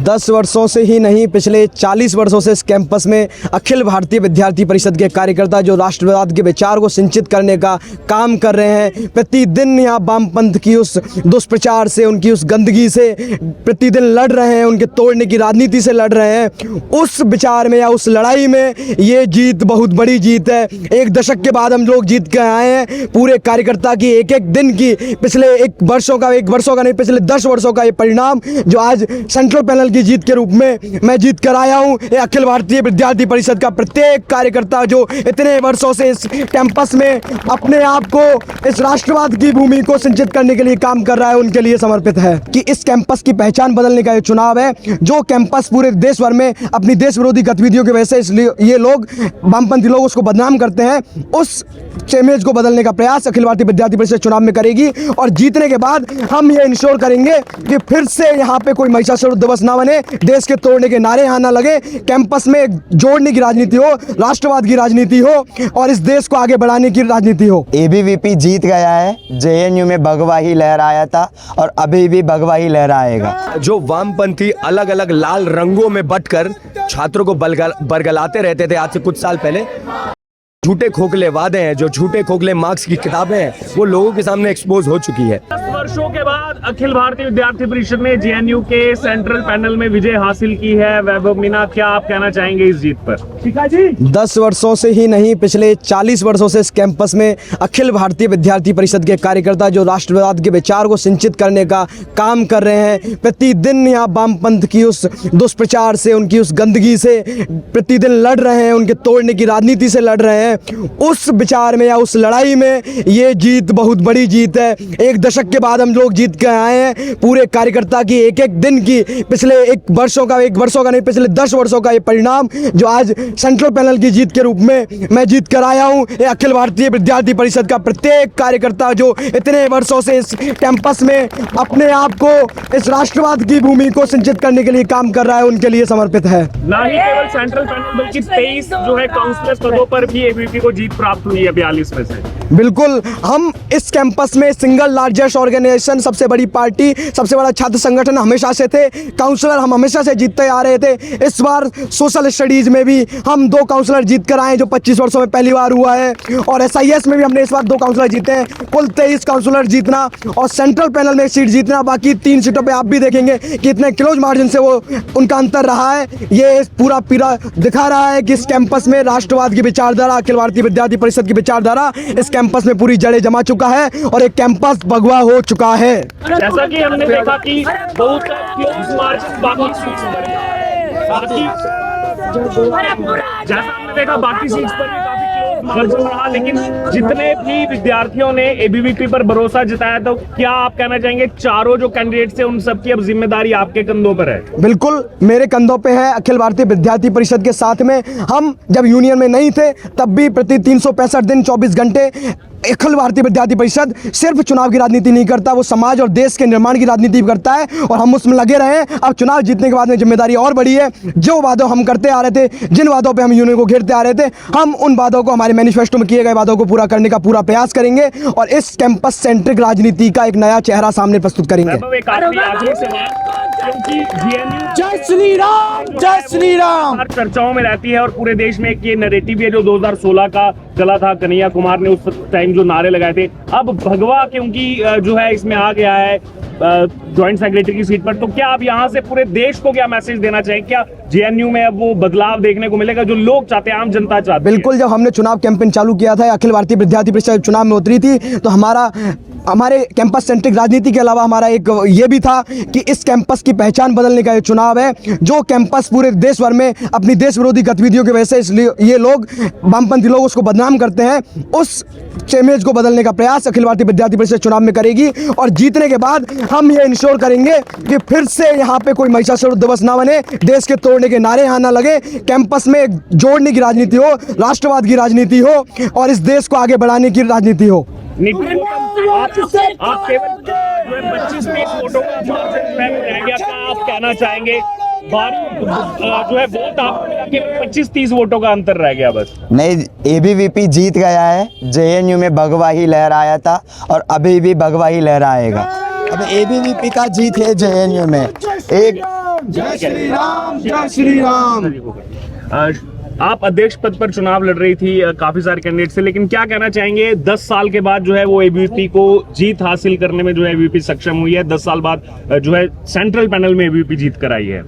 10 वर्षों से ही नहीं, पिछले 40 वर्षों से इस कैंपस में अखिल भारतीय विद्यार्थी परिषद के कार्यकर्ता जो राष्ट्रवाद के विचार को सिंचित करने का काम कर रहे हैं, प्रतिदिन यहाँ वामपंथ की उस दुष्प्रचार से, उनकी उस गंदगी से प्रतिदिन लड़ रहे हैं, उनके तोड़ने की राजनीति से लड़ रहे हैं। उस विचार में या उस लड़ाई में ये जीत बहुत बड़ी जीत है। एक दशक के बाद हम लोग जीत के आए हैं। पूरे कार्यकर्ता की एक एक दिन की, पिछले एक वर्षों का नहीं, पिछले 10 वर्षों का ये परिणाम जो आज सेंट्रल पैनल की जीत के रूप में मैं जीत कर आया हूँ। ये अखिल भारतीय विद्यार्थी परिषद का प्रत्येक कार्यकर्ता जो इतने वर्षों से इस कैंपस में अपने आप को इस राष्ट्रवाद की भूमि को सिंचित करने के लिए काम कर रहा है, उनके लिए समर्पित है कि इस कैंपस की पहचान बदलने का ये चुनाव है। जो कैंपस पूरे देश भर में अपनी देश विरोधी गतिविधियों की वजह से इसलिए ये लोग, वामपंथी लोग उसको बदनाम करते हैं, उस इमेज को बदलने का प्रयास अखिल भारतीय विद्यार्थी परिषद चुनाव में करेगी। और जीतने के बाद हम ये इंश्योर करेंगे कि फिर से यहाँ पे कोई महिषासुर दिवस ना बने, देश के तोड़ने के नारे यहाँ ना लगे, कैंपस में जोड़ने की राजनीति हो, राष्ट्रवाद की राजनीति हो और इस देश को आगे बढ़ाने की राजनीति हो। एबीवीपी जीत गया है। जेएनयू में भगवा ही लहराया था और अभी भी भगवा ही लहराएगा। जो वामपंथी अलग अलग लाल रंगों में बटकर छात्रों को बरगलाते रहते थे आज से कुछ साल पहले, झूठे खोखले वादे हैं, जो झूठे खोखले मार्क्स की किताबें हैं, वो लोगों के सामने एक्सपोज हो चुकी है। 10 वर्षों के बाद अखिल भारतीय विद्यार्थी परिषद ने जेएनयू के सेंट्रल पैनल में विजय हासिल की है। वैभव मीना, क्या आप कहना चाहेंगे इस जीत पर? ठीक है जी। 10 वर्षों से ही नहीं, पिछले 40 वर्षों से इस कैंपस में अखिल भारतीय विद्यार्थी परिषद के कार्यकर्ता जो राष्ट्रवाद के विचार को सिंचित करने का काम कर रहे हैं, प्रतिदिन यहाँ वामपंथ की उस दुष्प्रचार से, उनकी उस गंदगी से प्रतिदिन लड़ रहे हैं, उनके तोड़ने की राजनीति से लड़ रहे हैं। उस विचार में या उस लड़ाई में ये जीत बहुत बड़ी जीत है। एक दशक के बाद हम लोग जीत के आए हैं। पूरे कार्यकर्ता की एक एक दिन की, पिछले एक वर्षों का नहीं, पिछले 10 वर्षों का ये परिणाम जो आज सेंट्रल पैनल की जीत के रूप में मैं जीत कर आया हूँ। ये अखिल भारतीय विद्यार्थी परिषद का प्रत्येक कार्यकर्ता जो इतने वर्षों से इस कैंपस में अपने आप को इस राष्ट्रवाद की भूमि को सिंचित करने के लिए काम कर रहा है, उनके लिए समर्पित है। ना ही केवल सेंट्रल पैनल बल्कि 23 जो है काउंसिलर पदों पर भी एबीवीपी को जीत प्राप्त हुई है 42 में से। बिल्कुल, हम इस कैंपस में सिंगल लार्जेस्ट ऑर्गेनाइजेशन, सबसे बड़ी पार्टी, सबसे बड़ा छात्र संगठन हमेशा से थे। काउंसलर हम हमेशा से जीतते आ रहे थे। इस बार सोशल स्टडीज में भी हम 2 काउंसलर जीत कर आए, जो 25 वर्षों में पहली बार हुआ है। और SIS में भी हमने इस बार 2 काउंसलर जीते हैं। कुल 23 काउंसलर जीतना और सेंट्रल पैनल में एक सीट जीतना। बाकी 3 सीटों पर आप भी देखेंगे कि इतने क्लोज मार्जिन से वो उनका अंतर रहा है। ये पूरा पीरा दिखा रहा है कि इस कैंपस में राष्ट्रवाद की विचारधारा, अखिल भारतीय विद्यार्थी परिषद की विचारधारा इस कैंपस में पूरी जड़ें जमा चुका है और एक कैंपस भगवा हो चुका है। जैसा कि हमने देखा कि बहुत क्लोज मार्जिन बाकी सीट्स पर, जैसा हमने देखा बाकी सीट्स पर भी काफी क्लोज मार्जिन रहा, लेकिन जितने भी विद्यार्थियों ने एबीवीपी पर भरोसा जताया, तो क्या आप कहना चाहेंगे चारों जो कैंडिडेट्स हैं उन सबकी अब जिम्मेदारी आपके कंधों पर है? बिल्कुल, मेरे कंधों पे है। अखिल भारतीय विद्यार्थी परिषद के साथ में हम जब यूनियन में नहीं थे तब भी प्रति 365 दिन 24 घंटे अखिल भारतीय विद्यार्थी परिषद सिर्फ चुनाव की राजनीति नहीं करता, वो समाज और देश के निर्माण की राजनीति भी करता है और हम उसमें लगे रहे हैं। अब चुनाव जीतने के बाद में जिम्मेदारी और बड़ी है। जो वादों हम करते आ रहे थे, जिन वादों पे हम यूनियन को घेरते आ रहे थे, हम उन वादों को, हमारे मैनिफेस्टो में किए गए वादों को पूरा करने का पूरा प्रयास करेंगे और इस कैंपस सेंट्रिक राजनीति का एक नया चेहरा सामने प्रस्तुत करेंगे। जय श्री राम, जय श्री राम चर्चाओं में रहती है और पूरे देश में एक ये नैरेटिव है जो 2016 का चला था। कन्हैया कुमार ने उस टाइम जो नारे लगाए थे, अब भगवा क्योंकि जो है इसमें आ गया है जॉइंट सेक्रेटरी की सीट पर, तो क्या आप यहाँ से पूरे देश को क्या मैसेज देना चाहेंगे? क्या जेएनयू में अब वो बदलाव देखने को मिलेगा जो लोग चाहते हैं, आम जनता चाहती है? बिल्कुल, जब हमने चुनाव कैंपेन चालू किया था, अखिल भारतीय विद्यार्थी परिषद चुनाव में उतरी थी, तो हमारे कैंपस सेंट्रिक राजनीति के अलावा हमारा एक ये भी था कि इस कैंपस की पहचान बदलने का ये चुनाव है। जो कैंपस पूरे देश भर में अपनी देश विरोधी गतिविधियों की वजह से इसलिए ये लोग, वामपंथी लोग उसको बदनाम करते हैं, उस इमेज को बदलने का प्रयास अखिल भारतीय विद्यार्थी परिषद चुनाव में करेगी। और जीतने के बाद हम ये इंश्योर करेंगे कि फिर से यहाँ पे कोई महिषासुर दिवस ना बने, देश के तोड़ने के नारे यहाँ ना लगे, कैंपस में एक जोड़ने की राजनीति हो, राष्ट्रवाद की राजनीति हो और इस देश को आगे बढ़ाने की राजनीति हो। आप केवल 25-30 वोटों का मार्जिन रह गया था, आप कहना चाहेंगे जो है वोट आपको मिला के 25-30 वोटों का अंतर रह गया बस? नहीं, एबीवीपी जीत गया है। जेएनयू में भगवा ही लहराया था और अभी भी भगवा ही लहराएगा। अब एबीवीपी का जीत है जेएनयू में। एक जय श्री राम जय श्री राम। आप अध्यक्ष पद पर चुनाव लड़ रही थी काफी सारे कैंडिडेट से, लेकिन क्या कहना चाहेंगे 10 साल के बाद जो है वो एबीवीपी को जीत हासिल करने में जो है एबीवीपी सक्षम हुई है। 10 साल बाद जो है सेंट्रल पैनल में एबीवीपी जीत कर आई है।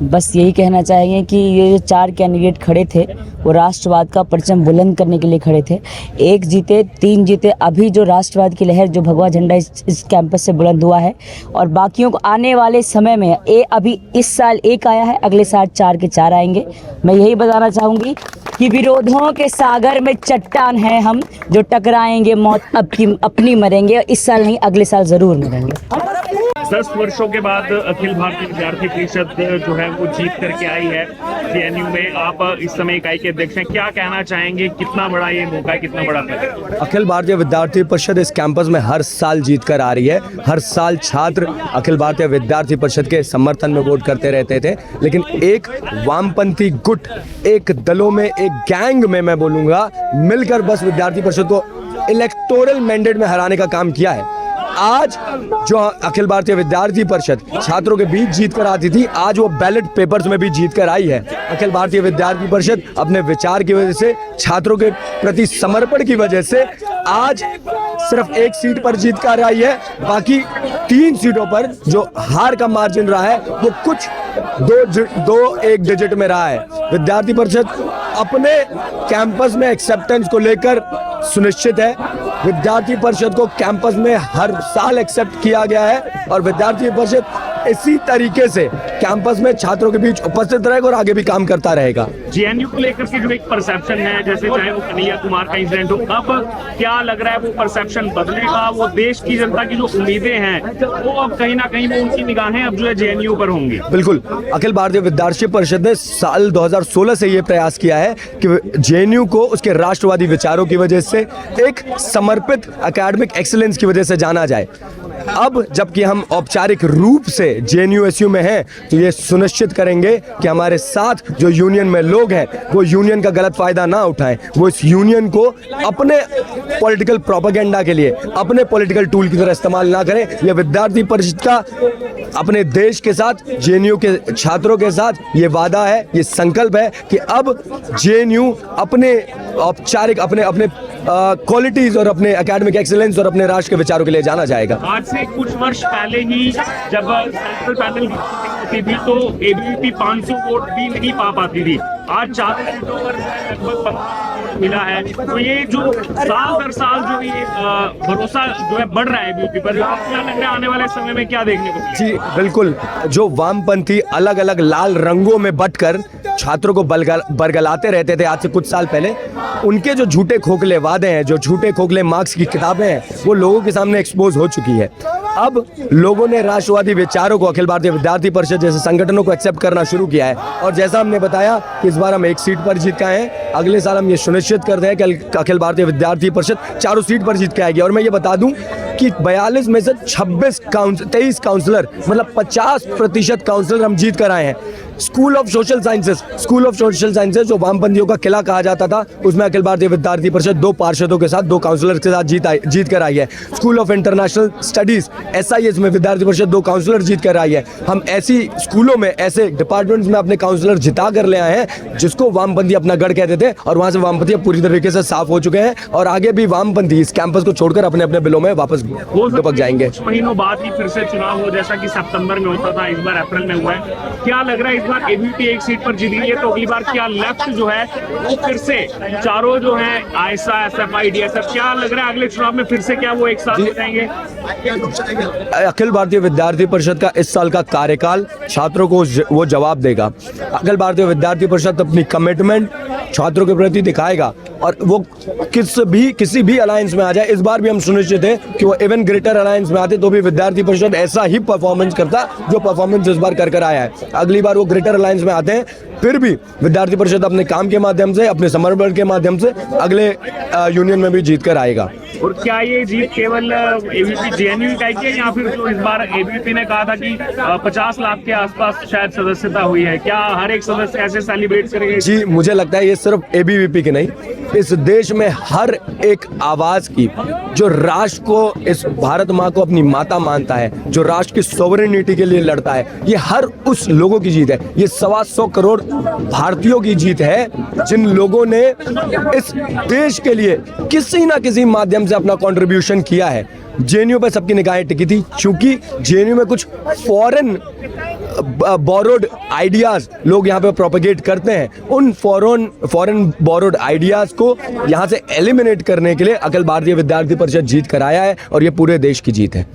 बस यही कहना चाहेंगे कि ये जो 4 कैंडिडेट खड़े थे वो राष्ट्रवाद का परचम बुलंद करने के लिए खड़े थे। 1 जीते 3 जीते, अभी जो राष्ट्रवाद की लहर जो भगवा झंडा इस कैंपस से बुलंद हुआ है, और बाकियों को आने वाले समय में अभी इस साल 1 आया है, अगले साल 4 के 4 आएंगे। मैं यही बताना चाहूँगी कि विरोधों के सागर में चट्टान है हम, जो टकराएंगे मौत अपनी मरेंगे, इस साल नहीं अगले साल ज़रूर मरेंगे। 10 वर्षों के बाद अखिल भारतीय विद्यार्थी परिषद जो है वो जीत करके आई है जेएनयू में। आप इस समय इकाई के अध्यक्ष हैं, क्या कहना चाहेंगे, कितना बड़ा ये मौका है, कितना बड़ा है? अखिल भारतीय विद्यार्थी परिषद इस कैंपस में हर साल जीत कर आ रही है। हर साल छात्र अखिल भारतीय विद्यार्थी परिषद के समर्थन में वोट करते रहते थे, लेकिन एक वामपंथी गुट, एक दलों में, एक गैंग में मैं बोलूँगा, मिलकर बस विद्यार्थी परिषद को इलेक्टोरल मैंडेट में हराने का काम किया है। आज जो अखिल भारतीय विद्यार्थी परिषद छात्रों के बीच जीत कर आती थी, आज वो बैलेट पेपर्स में भी जीत कर आई है। अखिल भारतीय विद्यार्थी परिषद अपने विचार की वजह से, छात्रों के प्रति समर्पण की वजह से आज सिर्फ 1 सीट पर जीत कर आई है। बाकी 3 सीटों पर जो हार का मार्जिन रहा है वो कुछ 2-1 डिजिट में रहा है। विद्यार्थी परिषद अपने कैंपस में एक्सेप्टेंस को लेकर सुनिश्चित है। विद्यार्थी परिषद को कैंपस में हर साल एक्सेप्ट किया गया है और विद्यार्थी परिषद इसी तरीके से कैंपस में छात्रों के बीच उपस्थित रहेगा और आगे भी काम करता रहेगा। जेएनयू को लेकर के जो एक परसेप्शन है, जैसे चाहे वो कन्हैया कुमार का इंसिडेंट हो, अब क्या लग रहा है वो परसेप्शन बदलेगा? वो देश की जनता की जो उम्मीदें हैं वो अब कहीं ना कहीं वो उनकी निगाहें अब जो है जेएनयू पर होंगी। बिल्कुल, अखिल भारतीय विद्यार्थी परिषद ने साल 2016 से ये प्रयास किया है कि जेएनयू को उसके राष्ट्रवादी विचारों की वजह से, एक समर्पित एकेडमिक एक्सीलेंस की वजह से जाना जाए। अब जबकि हम औपचारिक रूप से जेएनयू में हैं, तो ये सुनिश्चित करेंगे कि हमारे साथ जो यूनियन में लोग हैं वो यूनियन का गलत फायदा ना उठाएं, वो इस यूनियन को अपने पॉलिटिकल प्रोपेगेंडा के लिए, अपने पॉलिटिकल टूल की तरह इस्तेमाल ना करें। यह विद्यार्थी परिषद का अपने देश के साथ, जेएनयू के छात्रों के साथ ये वादा है, ये संकल्प है कि अब जेएनयू अपने औपचारिक अपने क्वालिटीज और अपने एकेडमिक एक्सीलेंस और अपने राष्ट्र के विचारों के लिए जाना जाएगा। आज से कुछ वर्ष पहले ही जब सेंट्रल पैनल की होती थी तो एबीवीपी 500 वोट भी नहीं पा पाती थी। आज 4 सीटों पर लगभग 15 वोट मिला है। तो ये जो साल दर साल जो ये भरोसा जो है बढ़ रहा है एबीवीपी पर, क्या लग रहा है आने वाले समय में क्या देखने को? जी बिल्कुल, जो वामपंथी अलग अलग लाल रंगों में बंटकर छात्रों को बरगलाते रहते थे आज से कुछ साल पहले, उनके जो झूठे खोखले वादे हैं, जो झूठे खोखले मार्क्स की किताबें हैं, वो लोगों के सामने एक्सपोज हो चुकी है। अब लोगों ने राष्ट्रवादी विचारों को, अखिल भारतीय विद्यार्थी परिषद जैसे संगठनों को एक्सेप्ट करना शुरू किया है। और जैसा हमने बताया कि इस बार हम 1 सीट पर जीत के आए हैं, अगले साल हम ये सुनिश्चित करते हैं कि अखिल भारतीय विद्यार्थी परिषद 4 सीट पर जीत के आएगी। और मैं ये बता दूं कि 42 में से 23 काउंसलर, मतलब 50% काउंसलर हम जीत कर आए हैं। स्कूल ऑफ सोशल साइंसेज जो वामपंथियों का किला कहा जाता था, उसमें अखिल भारतीय विद्यार्थी परिषद 2 पार्षदों के साथ, 2 काउंसलर के साथ जीत कर आई है। School of international studies SIS में विद्यार्थी परिषद 2 काउंसलर जीत कर आई है। हम ऐसी स्कूलों में, ऐसे डिपार्टमेंट्स में अपने काउंसलर जिता कर ले आए हैं जिसको वामपंथी अपना गढ़ कहते थे, और वहां से वामपंथी पूरी तरीके से साफ हो चुके हैं और आगे भी वामपंथी इस कैंपस को छोड़कर अपने अपने बिलों में वापस दुबक जाएंगे। कुछ महीनों बाद ही फिर से चुनाव हो, जैसा कि सितंबर में होता था, इस बार अप्रैल में हुआ है। क्या लग रहा है इस बार एबीवीपी 1 सीट पर जीत गई है, तो अगली बार क्या लेफ्ट जो है वो फिर से चारों जो है आयसा, SFI, DSF, क्या लग रहा है अगले चुनाव में फिर से क्या वो एक साथ हो जाएंगे? अखिल भारतीय विद्यार्थी परिषद का इस साल का कार्यकाल छात्रों को वो जवाब देगा। अखिल भारतीय विद्यार्थी परिषद अपनी कमिटमेंट छात्रों के प्रति दिखाएगा और वो किसी भी अलायंस में आ जाए। इस बार भी हम सुनिश्चित है कि वो इवन ग्रेटर अलायंस में आते तो भी विद्यार्थी परिषद ऐसा ही परफॉर्मेंस करता जो परफॉर्मेंस इस बार कर आया है। अगली बार वो ग्रेटर अलायंस में आते हैं, फिर भी विद्यार्थी परिषद अपने काम के माध्यम से, अपने समर्पण के माध्यम से अगले यूनियन में भी जीत कर आएगा। और क्या ये जीत केवल एबीवीपी जेएनयू इकाई की है, या फिर जो इस बार एबीवीपी ने कहा था कि 50 लाख के आसपास शायद सदस्यता हुई है, क्या हर एक सदस्य ऐसे सेलिब्रेट करेंगे? जी, मुझे लगता है ये सिर्फ एबीवीपी की नहीं, इस देश में हर एक आवाज़ की, जो राष्ट्र को, इस भारत माँ को अपनी माता मानता है, जो राष्ट्र की सोवरेनिटी के लिए लड़ता है, ये हर उस लोगों की जीत है। ये 125 करोड़ भारतीयों की जीत है जिन लोगों ने इस देश के लिए किसी ना किसी माध्यम से अपना कंट्रीब्यूशन किया है। जेएनयू पे सबकी निगाहें टिकी थी क्योंकि जेएनयू में कुछ फॉरेन बोरोड आइडियाज़ लोग यहाँ पे प्रोपेगेट करते हैं। उन फॉरेन बोरोड आइडियाज़ को यहाँ से एलिमिनेट करने के लिए अखिल भारतीय विद्यार्थी परिषद जीत कर आया है और ये पूरे देश की जीत है।